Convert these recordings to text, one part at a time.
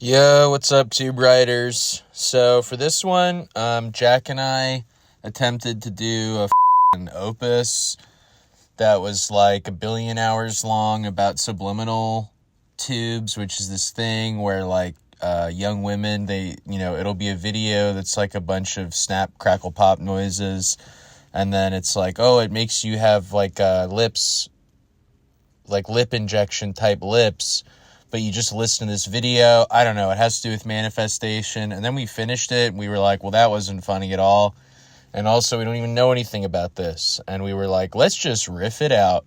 Yo, what's up, Tube Riders? So for this one, Jack and I attempted to do a opus that was like 1 billion hours long about subliminal tubes, which is this thing where like young women, it'll be a video that's like a bunch of snap, crackle, pop noises, and then it's like, oh, it makes you have like lips, like lip injection type lips, but you just listen to this video. I don't know, it has to do with manifestation. And then we finished it and we were like, well, that wasn't funny at all. And also, we don't even know anything about this. And we were like, let's just riff it out.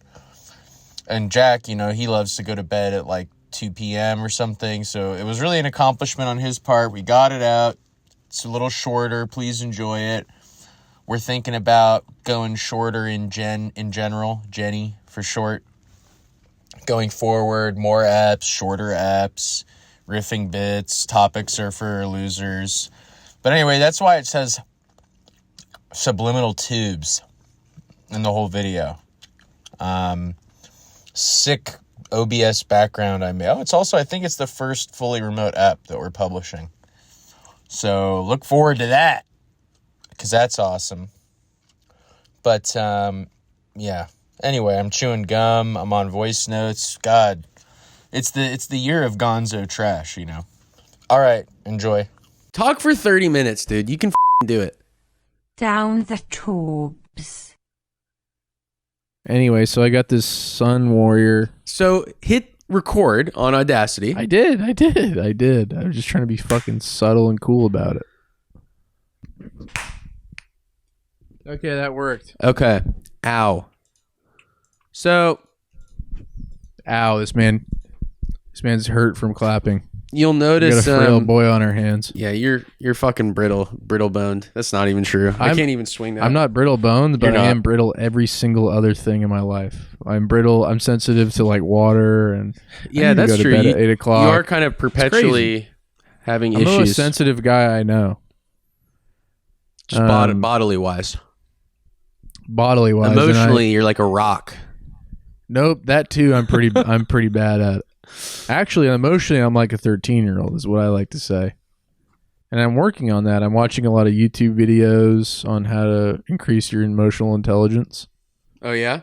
And Jack, he loves to go to bed at like 2 p.m. or something. So it was really an accomplishment on his part. We got it out. It's a little shorter. Please enjoy it. We're thinking about going shorter in general. Jenny for short. Going forward, more apps, shorter apps, riffing bits, topics are for losers. But anyway, that's why it says subliminal tubes in the whole video. Sick OBS background I made. Oh, it's also, I think it's the first fully remote app that we're publishing. So look forward to that, because that's awesome. But, yeah. Anyway, I'm chewing gum. I'm on voice notes. God, it's the year of gonzo trash, All right, enjoy. Talk for 30 minutes, dude. You can do it. Down the tubes. Anyway, so I got this Sun Warrior. So hit record on Audacity. I did. I was just trying to be fucking subtle and cool about it. Okay, that worked. Okay. Ow. So, this man's hurt from clapping. You'll notice we got a frail boy on our hands. Yeah, you're fucking brittle boned. That's not even true. I can't even swing that. I'm not brittle boned, but I am brittle every single other thing in my life. I'm brittle. I'm sensitive to like water and that's go to true. Bed at 8 o'clock. You are kind of perpetually having I'm issues. the most sensitive guy I know. Just bodily wise. Bodily wise. Emotionally, you're like a rock. Nope, that too. I'm pretty bad at. Actually, emotionally, I'm like a 13-year-old, is what I like to say. And I'm working on that. I'm watching a lot of YouTube videos on how to increase your emotional intelligence. Oh yeah,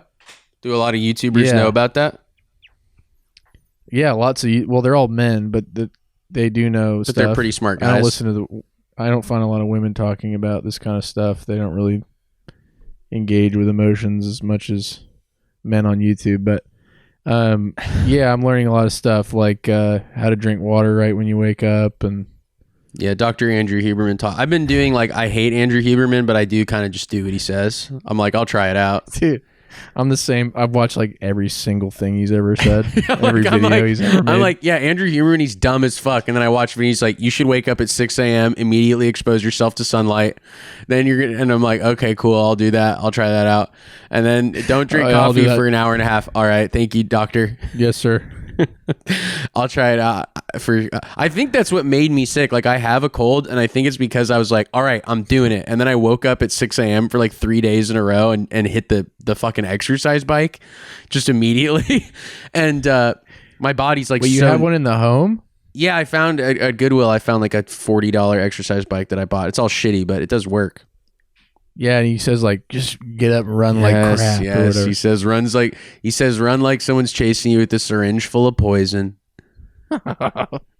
do a lot of YouTubers know about that? Yeah, lots of. Well, they're all men, but they do know stuff. But they're pretty smart guys. I don't find a lot of women talking about this kind of stuff. They don't really engage with emotions as much as men on YouTube, but I'm learning a lot of stuff like how to drink water right when you wake up, and Dr. Andrew Huberman taught. I've been doing I hate Andrew Huberman, but I do kind of just do what he says. I'm like, I'll try it out. Dude, I'm the same. I've watched every single thing he's ever said, every video he's ever made. I'm like, yeah, Andrew Huberman, he's dumb as fuck. And then I watch him and he's like, you should wake up at 6 a.m., immediately expose yourself to sunlight. Then and I'm like, okay, cool, I'll do that. I'll try that out. And then don't drink coffee for an hour and a half. All right, thank you, doctor. Yes, sir. I'll try it out. I think that's what made me sick. I have a cold, and I think it's because I was like, all right, I'm doing it. And then I woke up at 6 a.m. for 3 days in a row and hit the fucking exercise bike just immediately. And my body's like, you have one in the home? Yeah, I found at Goodwill, I found a $40 exercise bike that I bought. It's all shitty, but it does work. Yeah, and he says just get up and run like crap. Yes, he says run like someone's chasing you with a syringe full of poison.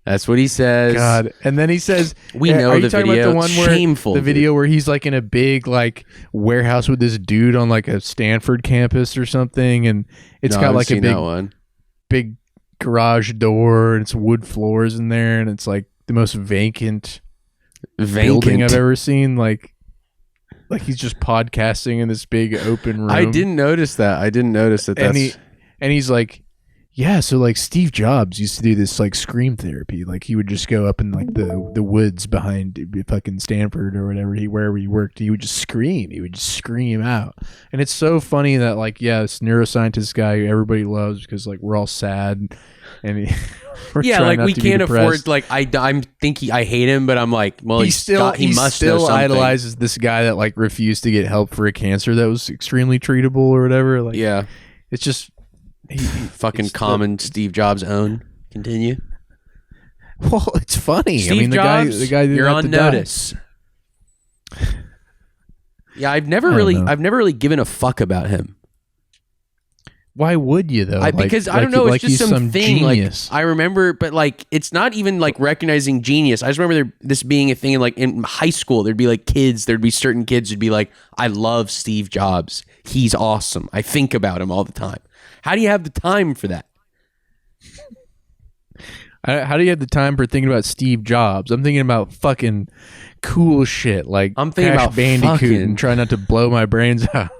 That's what he says. God, and then he says, "We know the video." About the one Shameful. The video where he's in a big warehouse with this dude on a Stanford campus or something, and it's got a big garage door and it's wood floors in there, and it's the most vacant building I've ever seen. He's just podcasting in this big open room. I didn't notice that. And he's like, yeah, so Steve Jobs used to do this scream therapy. He would just go up in the woods behind fucking Stanford or wherever he worked. He would just scream. He would just scream out. And it's so funny that this neuroscientist guy who everybody loves because we're all sad and we can't afford. I hate him, but I'm like, well, he must still idolizes this guy that refused to get help for a cancer that was extremely treatable or whatever. It's just fucking common Steve Jobs own. Continue. Well, it's funny. Steve Jobs, the guy you're on notice. Yeah, I've never really given a fuck about him. Why would you though? Because I don't know, it's just some thing. Genius. Like I remember, but like it's not even like recognizing genius. I just remember this being a thing in high school. There'd be like there'd be certain kids who'd be like, I love Steve Jobs. He's awesome. I think about him all the time. How do you have the time for that? How do you have the time for thinking about Steve Jobs? I'm thinking about fucking cool shit like I'm thinking Crash about Bandicoot and trying not to blow my brains out.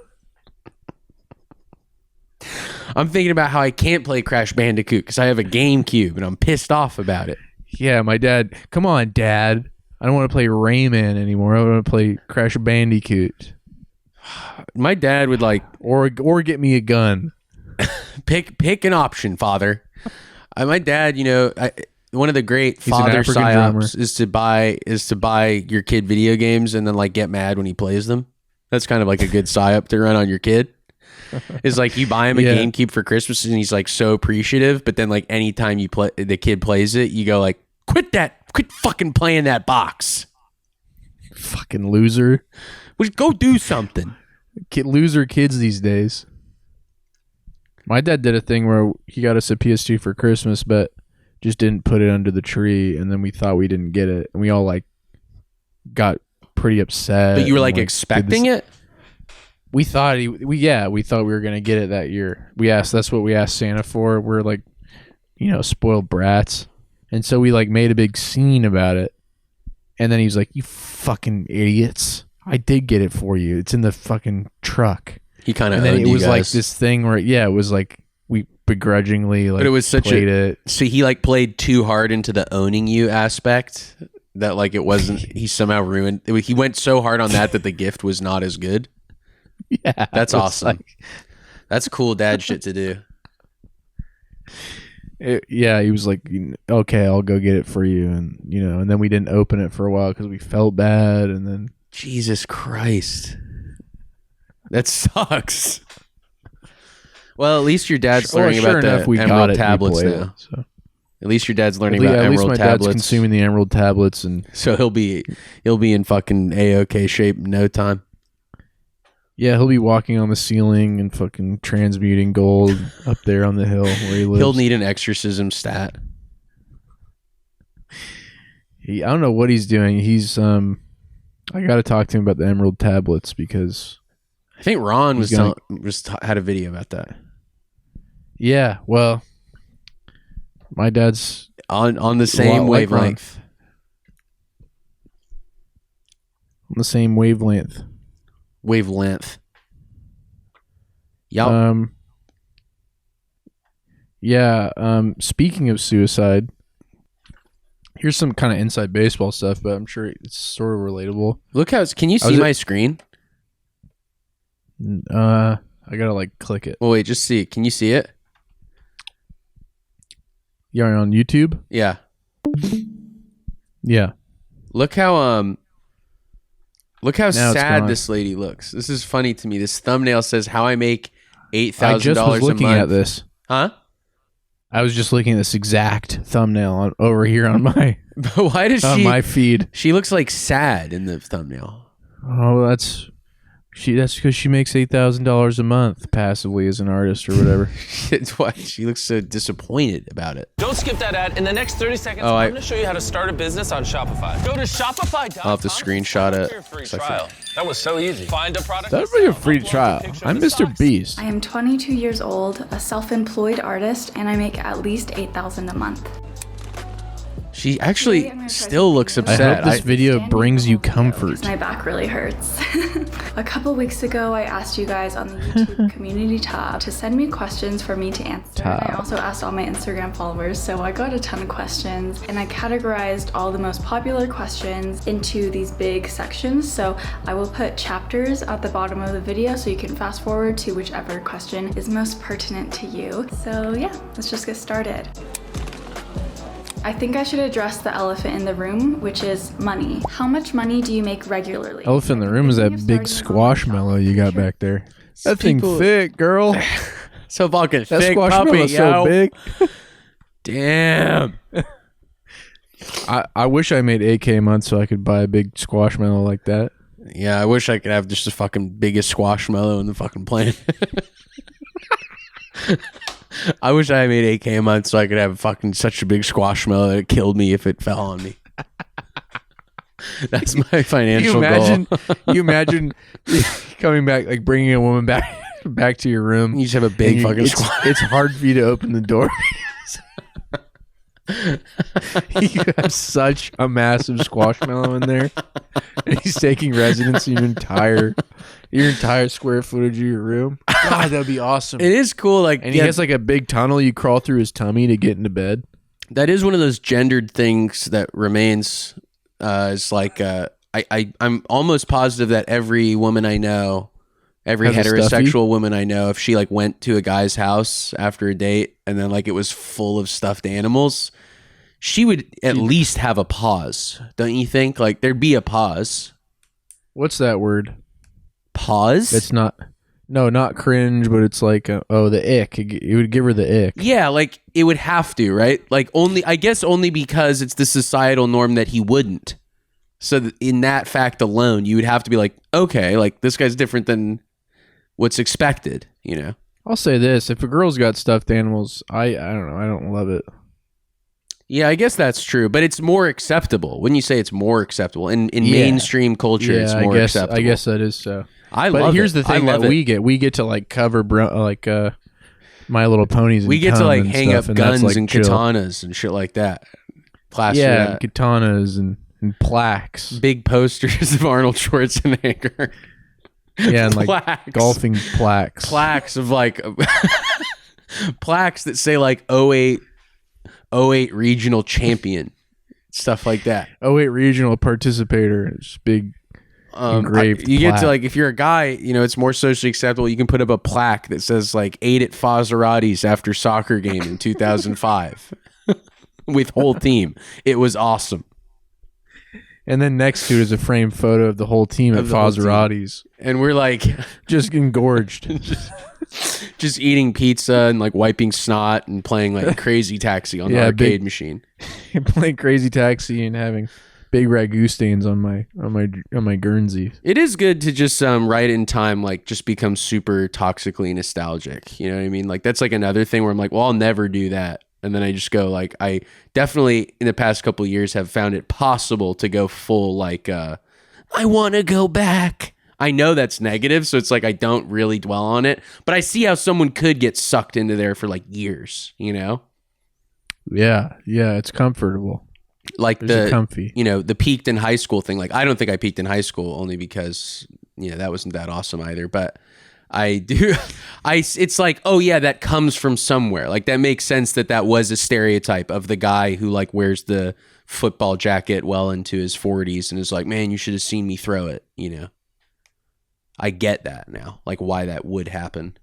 I'm thinking about how I can't play Crash Bandicoot because I have a GameCube and I'm pissed off about it. Yeah, my dad. Come on, Dad. I don't want to play Rayman anymore. I want to play Crash Bandicoot. My dad would like, or get me a gun. pick an option, Father. My dad, one of the great father psyops is to buy your kid video games and then like get mad when he plays them. That's kind of like a good psyop to run on your kid. Is like you buy him a GameCube for Christmas and he's like so appreciative, but then like anytime the kid plays it, you go like, quit fucking playing that box. Fucking loser. Go do something. Loser kids these days. My dad did a thing where he got us a PS2 for Christmas, but just didn't put it under the tree, and then we thought we didn't get it, and we all like got pretty upset. But you were like expecting it? We thought we thought we were gonna get it that year. That's what we asked Santa for. We're like, spoiled brats, and so we like made a big scene about it. And then he was like, "You fucking idiots! I did get it for you. It's in the fucking truck." He kind of. And then it was like this thing where it was like we begrudgingly like. But it was played it. So he like played too hard into the owning you aspect that like it wasn't. He somehow ruined. He went so hard on that the gift was not as good. Yeah, that's awesome. That's cool dad shit to do. He was like, okay, I'll go get it for you, and and then we didn't open it for a while because we felt bad, and then Jesus Christ, that sucks. Well, at least your dad's learning about the Emerald tablets now. So. At least your dad's learning about Emerald tablets. At least my dad's consuming the Emerald tablets, and so he'll be in fucking A-OK shape in no time. Yeah, he'll be walking on the ceiling and fucking transmuting gold up there on the hill where he lives. He'll need an exorcism stat. I don't know what he's doing. He's I got to talk to him about the Emerald tablets because I think Ron had a video about that. Yeah, well, my dad's on the same wavelength. On the same wavelength. Yep. Speaking of suicide, here's some kind of inside baseball stuff, but I'm sure it's sort of relatable. Look can you see my screen? I gotta like click it. Well, wait, just see it. Can you see it? You're on YouTube? Yeah. Yeah. Look how sad this lady looks. This is funny to me. This thumbnail says how I make $8,000 a month. I just was looking at this. Huh? I was just looking at this exact thumbnail over here on my But why does on my feed. She looks like sad in the thumbnail. Oh, that's because she makes $8,000 a month passively as an artist or whatever. It's why she looks so disappointed about it. Don't skip that ad. In the next 30 seconds, I'm going to show you how to start a business on Shopify. Go to Shopify.com. I'll have to screenshot it. Free trial. That was so easy. Find a product. That would be a free trial. I'm Mr. Beast. I am 22 years old, a self-employed artist, and I make at least $8,000 a month. She actually still looks upset. I hope this video brings you comfort. My back really hurts. A couple weeks ago, I asked you guys on the YouTube community tab to send me questions for me to answer. I also asked all my Instagram followers, so I got a ton of questions, and I categorized all the most popular questions into these big sections. So I will put chapters at the bottom of the video so you can fast forward to whichever question is most pertinent to you. So yeah, let's just get started. I think I should address the elephant in the room, which is money. How much money do you make regularly? Elephant in the room is that big squishmallow you got back there. That thing thick, girl. So fucking that thick squishmallow puppy, so big. Damn. I wish I made $8K a month so I could buy a big squashmallow like that. Yeah, I wish I could have just the fucking biggest squashmallow in the fucking planet. I wish I made $8K a month so I could have fucking such a big squashmallow that it killed me if it fell on me. That's my financial goal. You imagine coming back, like bringing a woman back to your room. You just have a big fucking squash. It's hard for you to open the door. You have such a massive squashmallow in there, and he's taking residence in your entire square footage of your room. God, that'd be awesome. It is cool. Like, and he has like a big tunnel you crawl through his tummy to get into bed. That is one of those gendered things that remains. It's like I'm almost positive that every woman I know, every heterosexual woman I know, if she like went to a guy's house after a date and then like it was full of stuffed animals, she would at least have a pause, don't you think? Like there'd be a pause. What's that word? Pause? It's not cringe, but it's like the ick. It would give her the ick. Yeah, like it would have to, right? Like I guess only because it's the societal norm that he wouldn't. So in that fact alone, you would have to be like, okay, like this guy's different than what's expected, you know? I'll say this: if a girl's got stuffed animals, I don't know, I don't love it. Yeah, I guess that's true, but it's more acceptable. Wouldn't you say it's more acceptable in mainstream culture? Yeah, it's more acceptable. I guess that is so. But here's the thing that we get to like cover My Little Ponies. We get to like hang up guns like and katanas and shit like that. Yeah, katanas and plaques, big posters of Arnold Schwarzenegger. Yeah, and like golfing plaques of like plaques that say like 08 regional champion, stuff like that. 08 regional participator. It's big. Engraved you plaque. get to like, if you're a guy, you know, it's more socially acceptable. You can put up a plaque that says like 8 at Fazerati's after soccer game in 2005 with whole team. It was awesome. And then next to it is a framed photo of the whole team at Fazerati's. And we're like just engorged. just eating pizza and like wiping snot and playing like Crazy Taxi on the arcade machine. Playing Crazy Taxi and having big ragu stains on my Guernsey. It is good to just right in time, like just become super toxically nostalgic. You know what I mean? Like that's like another thing where I'm like, well, I'll never do that. And then I just go like, I definitely in the past couple of years have found it possible to go full like, I want to go back. I know that's negative, so it's like I don't really dwell on it, but I see how someone could get sucked into there for like years, you know? Yeah, it's comfortable. Like there's comfy, you know, the peaked in high school thing. Like I don't think I peaked in high school only because, you know, that wasn't that awesome either, but I do. It's like, oh yeah, that comes from somewhere. Like that makes sense that was a stereotype of the guy who like wears the football jacket well into his 40s and is like, man, you should have seen me throw it. You know, I get that now, like why that would happen.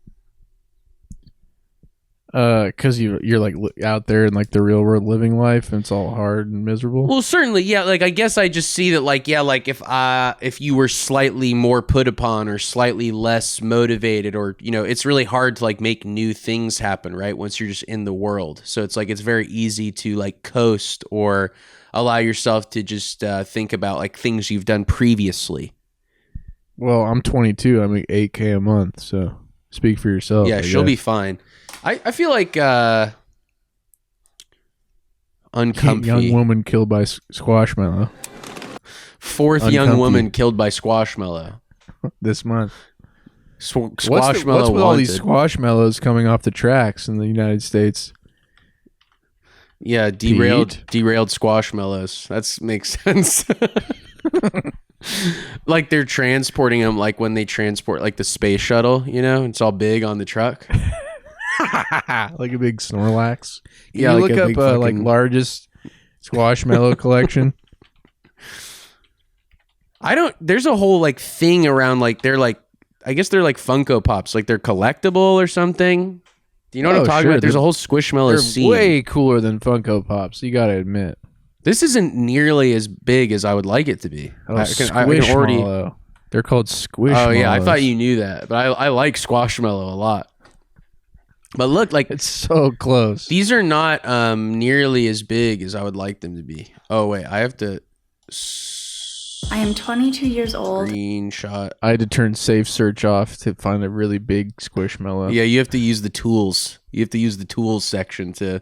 Because you're like out there in like the real world living life and it's all hard and miserable. Well, certainly, yeah. Like I guess I just see that, like, yeah, like if you were slightly more put upon or slightly less motivated, or you know, it's really hard to like make new things happen, right? Once you're just in the world, so it's like it's very easy to like coast or allow yourself to just think about like things you've done previously. Well, I'm 22. I make $8K a month, so speak for yourself. Yeah, she'll be fine. I feel like uncomfy. Young woman killed by squashmallow. Fourth young woman killed by squashmallow this month. Squashmallow. What's with all these squashmallows coming off the tracks in the United States? Yeah, derailed squashmallows. That makes sense. Like they're transporting them, like when they transport like the space shuttle, you know, it's all big on the truck. Like a big Snorlax. Yeah, you like look up like largest squashmallow collection. There's a whole like thing around like they're like, I guess they're like Funko Pops, like they're collectible or something. Do you know what I'm talking about? There's a whole Squishmallow scene. Way cooler than Funko Pops, you gotta admit. This isn't nearly as big as I would like it to be. Squishmallow. They're called Squishmallows. Oh yeah, I thought you knew that, but I like Squashmallow a lot. But look, like It's so close. these are not nearly as big as I would like them to be. Oh wait, I have to I am 22 years old. screenshot. I had to turn safe search off to find a really big squishmallow. Yeah, you have to use the tools. You have to use the tools section to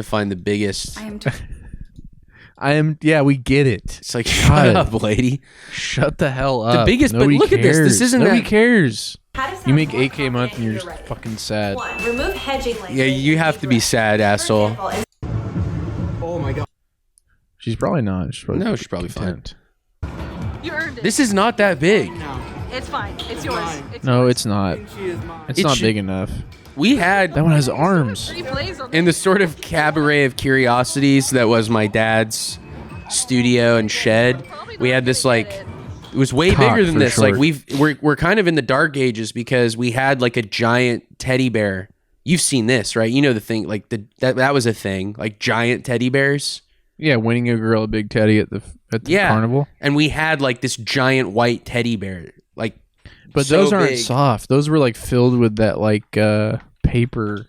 find the biggest. Yeah, we get it. It's like, shut God. up, lady. Shut the hell up. The biggest, Nobody but look at this. This cares. isn't Nobody that. cares. How does You that make more 8K a month and you're confident just ready? fucking sad. 1. Remove hedging language. Yeah, you have to be sad, asshole. She's probably not. She's probably No, she's probably content. You earned it. This is not that big. It's fine. It's yours. No, it's not. It's It not should- big enough. We had That one has arms. in the sort of cabaret of curiosities that was my dad's studio and shed. We had this like it was way Cock, bigger than for this. short. Like we're kind of in the dark ages because we had like a giant teddy bear. You've seen this, right? You know the thing like that was a thing, like giant teddy bears. Yeah, winning a girl a big teddy at the carnival. And we had like this giant white teddy bear. Like But so those aren't big. soft. Those were like filled with that like paper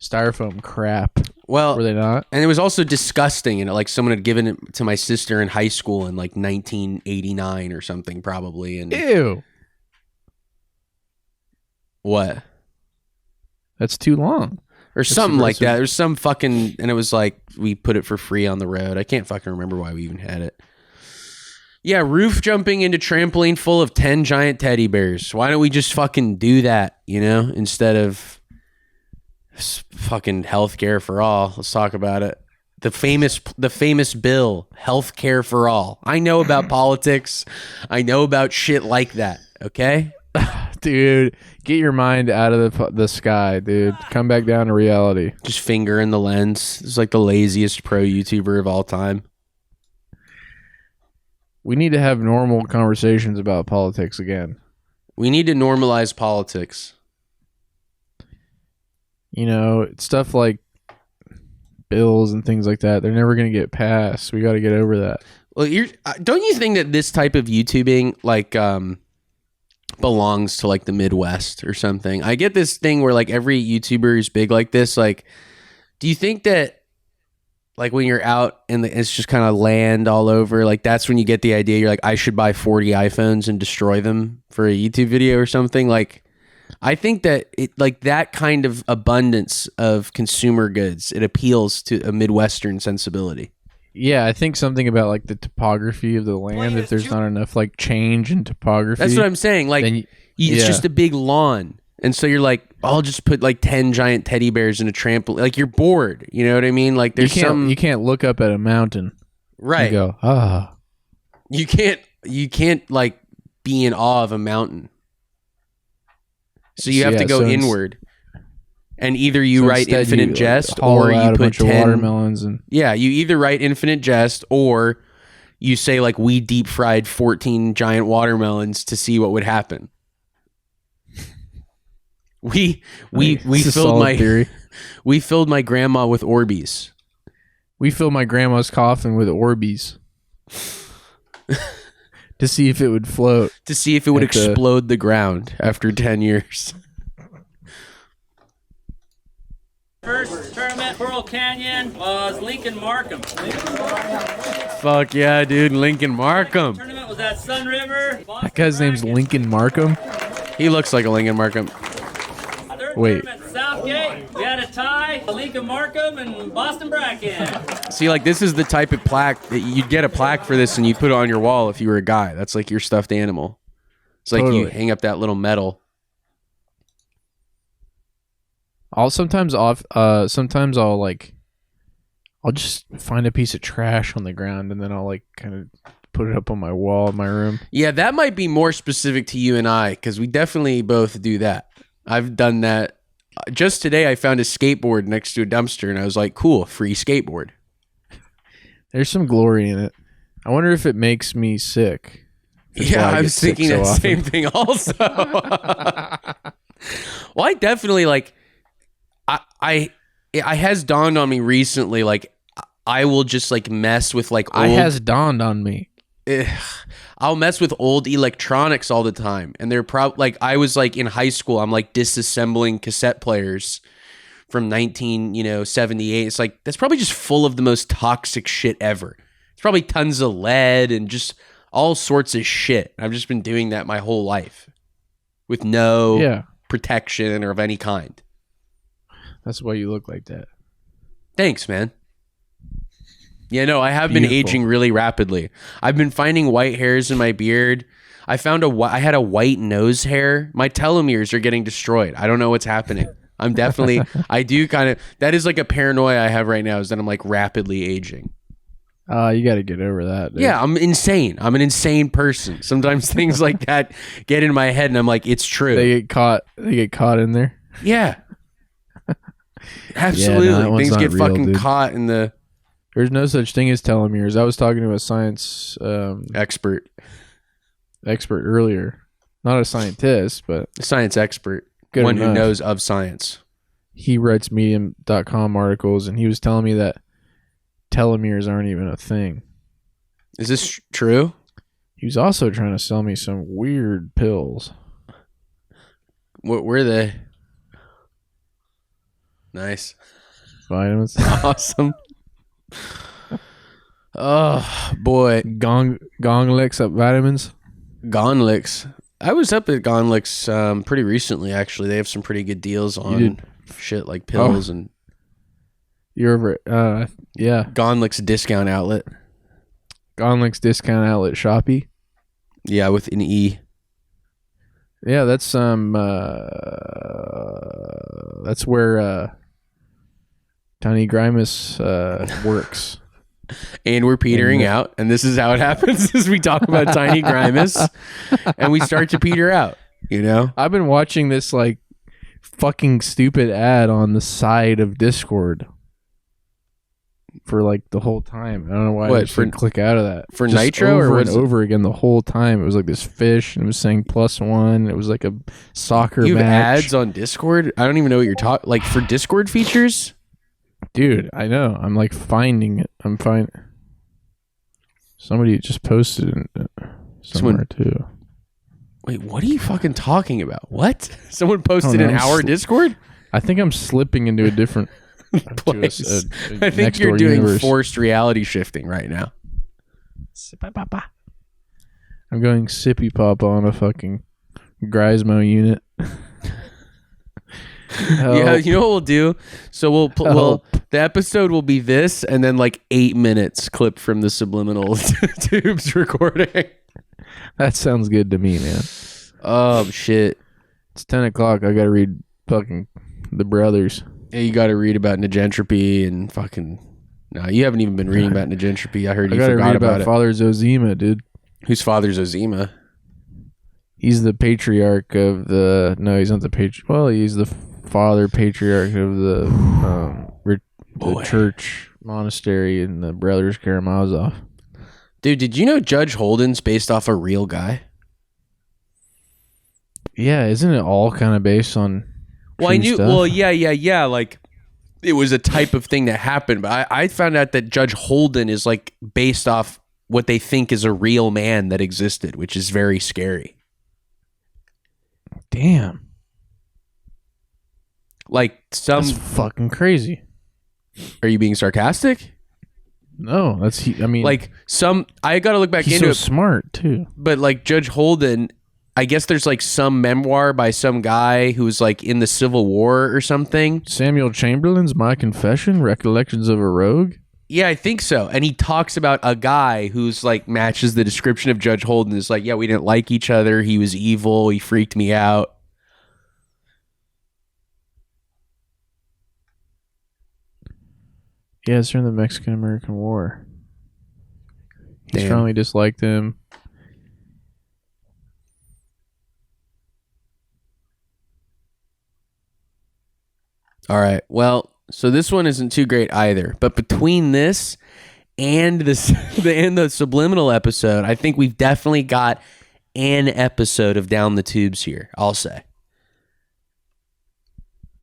styrofoam crap. Well, Were they not? and it was also disgusting, and like someone had given it to my sister in high school in like 1989 or something, probably. And Ew. what? That's too long. Or something like aggressive. that. There's some fucking, and it was like we put it for free on the road. I can't fucking remember why we even had it. Yeah, roof jumping into trampoline full of 10 giant teddy bears. Why don't we just fucking do that, you know, instead of fucking healthcare for all? Let's talk about it. The famous bill, healthcare for all. I know about politics. I know about shit like that, okay? Dude, get your mind out of the sky, dude. Come back down to reality. Just finger in the lens. It's like the laziest pro YouTuber of all time. We need to have normal conversations about politics again. We need to normalize politics. You know, stuff like bills and things like that, they're never going to get passed. We got to get over that. Well, don't you think that this type of YouTubing like belongs to like the Midwest or something? I get this thing where like every YouTuber is big like this. Like, do you think that like when you're out and it's just kind of land all over, like that's when you get the idea? You're like, I should buy 40 iPhones and destroy them for a YouTube video or something. Like, I think that it like that kind of abundance of consumer goods, it appeals to a Midwestern sensibility. Yeah, I think something about like the topography of the land. If there's not enough like change in topography, That's what I'm saying. Like, then it's just a big lawn. And so you're like, I'll just put like 10 giant teddy bears in a trampoline. Like, you're bored. You know what I mean? Like, there's you can't look up at a mountain. right. You go, ah. You can't like be in awe of a mountain. So you have to go inward. And either you write instead Infinite you, Jest hollow or you out a put bunch 10 of watermelons and Yeah, you either write Infinite Jest or you say like, we deep fried 14 giant watermelons to see what would happen. We It's a filled solid my theory. we filled my grandma with Orbeez. We filled my grandma's coffin with Orbeez to see if it would float. To see if it would At the- explode the ground after 10 years. First tournament, Pearl Canyon, was Lincoln Markham. Fuck yeah, dude. Lincoln Markham. Tournament was at Sun River. That guy's name's Lincoln Markham. He looks like a Lincoln Markham. Third Wait. tournament, Southgate. We had a tie, Lincoln Markham and Boston Bracken. See, like, this is the type of plaque that you'd get a plaque for this and you put it on your wall if you were a guy. That's like your stuffed animal. It's like you Totally. hang up that little medal. Sometimes I'll just find a piece of trash on the ground and then I'll like kind of put it up on my wall in my room. Yeah, that might be more specific to you and I because we definitely both do that. I've done that. Just today, I found a skateboard next to a dumpster and I was like, cool, free skateboard. There's some glory in it. I wonder if it makes me sick. That's Yeah, why I get was sick thinking so that often. same thing also. Well, I definitely like, it has dawned on me recently, like, I will just like mess with like old. It has dawned on me. I'll mess with old electronics all the time, and they're probably like I was like in high school. I'm like disassembling cassette players from 1978. It's like that's probably just full of the most toxic shit ever. It's probably tons of lead and just all sorts of shit. I've just been doing that my whole life with no protection or of any kind. That's why you look like that. Thanks, man. Yeah, no, I have been aging really rapidly. I've been finding white hairs in my beard. I had a white nose hair. My telomeres are getting destroyed. I don't know what's happening. I'm definitely, that is like a paranoia I have right now, is that I'm like rapidly aging. You got to get over that, dude. Yeah, I'm insane. I'm an insane person. Sometimes things like that get in my head and I'm like, it's true. They get caught in there. Yeah. Absolutely. No, things get real, fucking dude. caught in the... There's no such thing as telomeres. I was talking to a science expert earlier. Not a scientist, but a science expert. Good one enough. Who knows of science. He writes medium.com articles, and he was telling me that telomeres aren't even a thing. Is this true? He was also trying to sell me some weird pills. What were they? Nice. Vitamins. Awesome. Oh boy, Gong Licks up vitamins. Gonlix. I was up at Gonlix pretty recently. Actually, they have some pretty good deals on shit like pills and. You're over it. Yeah. Gonlix discount outlet. Gonlix discount outlet Shopee. Yeah, with an E. Yeah, that's where Tiny Grimus works. And we're petering out, and this is how it happens: is we talk about Tiny Grimus, and we start to peter out. You know, I've been watching this like fucking stupid ad on the side of Discord for like the whole time. I don't know why I just didn't click out of that. For just Nitro over or and over again the whole time. It was like this fish, and it was saying +1. It was like a soccer you have match. ads on Discord? I don't even know what you're talking. Like for Discord features. Dude, I know. I'm like finding it. I'm finding. Somebody just posted it somewhere too. Wait, what are you fucking talking about? What? Someone posted in our Discord? I think I'm slipping into a different place. I think you're doing forced reality shifting right now. I'm going sippy pop on a fucking Grismo unit. Yeah, you know what we'll do? So the episode will be this, and then like 8 minutes clipped from the subliminal tubes recording. That sounds good to me, man. Oh shit! It's 10 o'clock. I gotta read fucking The Brothers. Yeah, you gotta read about negentropy and fucking. No, you haven't even been reading about negentropy. I heard you forgot read about it. Father Zozima, dude. Who's Father Zozima? He's the patriarch of the. No, he's not the patriarch. Well, he's the father patriarch of the church monastery in the Brothers Karamazov. Dude, did you know Judge Holden's based off a real guy? Yeah, isn't it all kind of based on? Well, I knew. Stuff? Well, yeah. Like it was a type of thing that happened, but I found out that Judge Holden is like based off what they think is a real man that existed, which is very scary. Damn. Like that's fucking crazy. Are you being sarcastic? No, I mean, like I got to look back into it. He's so smart too. But like Judge Holden, I guess there's like some memoir by some guy who's like in the Civil War or something. Samuel Chamberlain's My Confession: Recollections of a Rogue. Yeah, I think so. And he talks about a guy who's like matches the description of Judge Holden. Is like, yeah, we didn't like each other. He was evil. He freaked me out. Yeah, it's during the Mexican-American War. He Damn. strongly disliked him. All right. Well, so this one isn't too great either. But between this and the subliminal episode, I think we've definitely got an episode of Down the Tubes here, I'll say.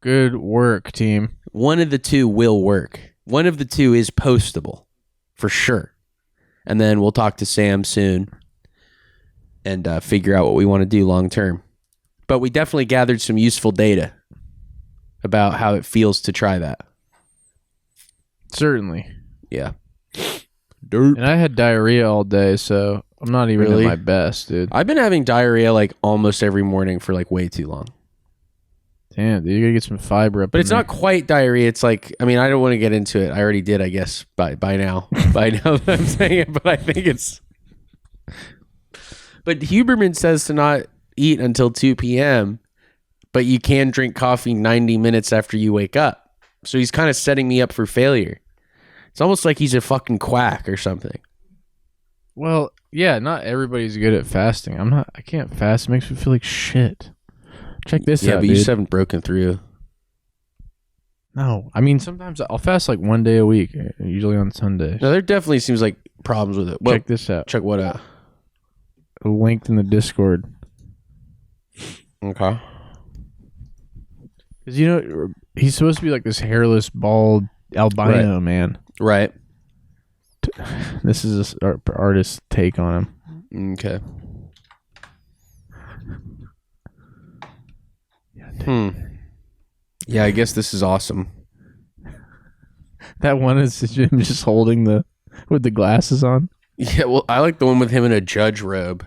Good work, team. One of the two will work. One of the two is postable, for sure. And then we'll talk to Sam soon and figure out what we want to do long term. But we definitely gathered some useful data about how it feels to try that. Certainly. Yeah. And I had diarrhea all day, so I'm not even at my best, dude. I've been having diarrhea like almost every morning for like way too long. Damn, dude, you gotta get some fiber up. But it's not quite diarrhea. It's like, I mean, I don't want to get into it. I already did, I guess, by now. By now that I'm saying it, but I think it's... But Huberman says to not eat until 2 p.m., but you can drink coffee 90 minutes after you wake up. So he's kind of setting me up for failure. It's almost like he's a fucking quack or something. Well, yeah, not everybody's good at fasting. I can't fast. It makes me feel like shit. Check this out, but dude. you just haven't broken through. No, I mean, sometimes I'll fast like 1 day a week, usually on Sundays. No, there definitely seems like problems with it. Check this out. Check what out? Linked in the Discord. Okay. Because, you know, he's supposed to be like this hairless, bald albino man. Right. This is our artist's take on him. Okay. Yeah, I guess this is awesome. That one is him just holding with the glasses on. Yeah, well, I like the one with him in a judge robe.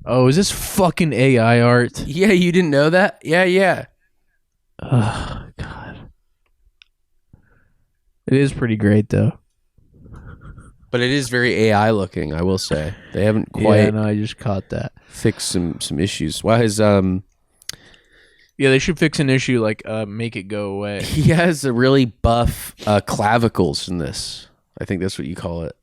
Oh, is this fucking AI art? Yeah, you didn't know that? Yeah. Oh, God. It is pretty great, though. But it is very AI looking, I will say. They haven't quite Yeah, no, I just caught that. fixed some issues. Why has Yeah, they should fix an issue like make it go away. he has a really buff clavicles in this. I think that's what you call it.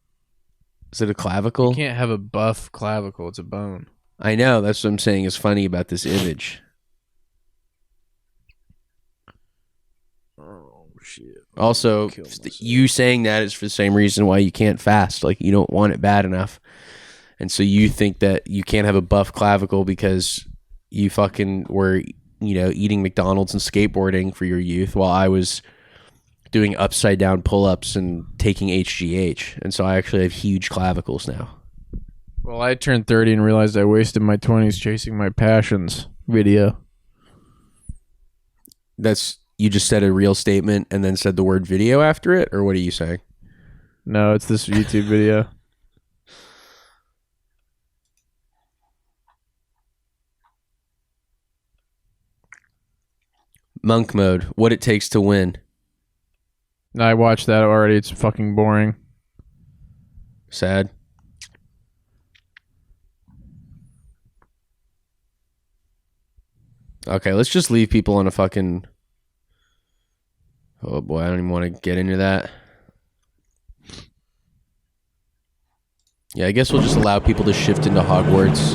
Is it a clavicle? You can't have a buff clavicle, it's a bone. I know, that's what I'm saying is funny about this image. Oh shit. Also, you saying that is for the same reason why you can't fast. Like, you don't want it bad enough. And so you think that you can't have a buff clavicle because you fucking were, eating McDonald's and skateboarding for your youth while I was doing upside down pull-ups and taking HGH. And so I actually have huge clavicles now. Well, I turned 30 and realized I wasted my 20s chasing my passions video. You just said a real statement and then said the word video after it? Or what are you saying? No, it's this YouTube video. Monk mode. What it takes to win. I watched that already. It's fucking boring. Sad. Okay, let's just leave people on a fucking... Oh boy, I don't even want to get into that. Yeah, I guess we'll just allow people to shift into Hogwarts.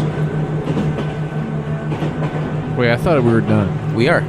Wait, I thought we were done. We are.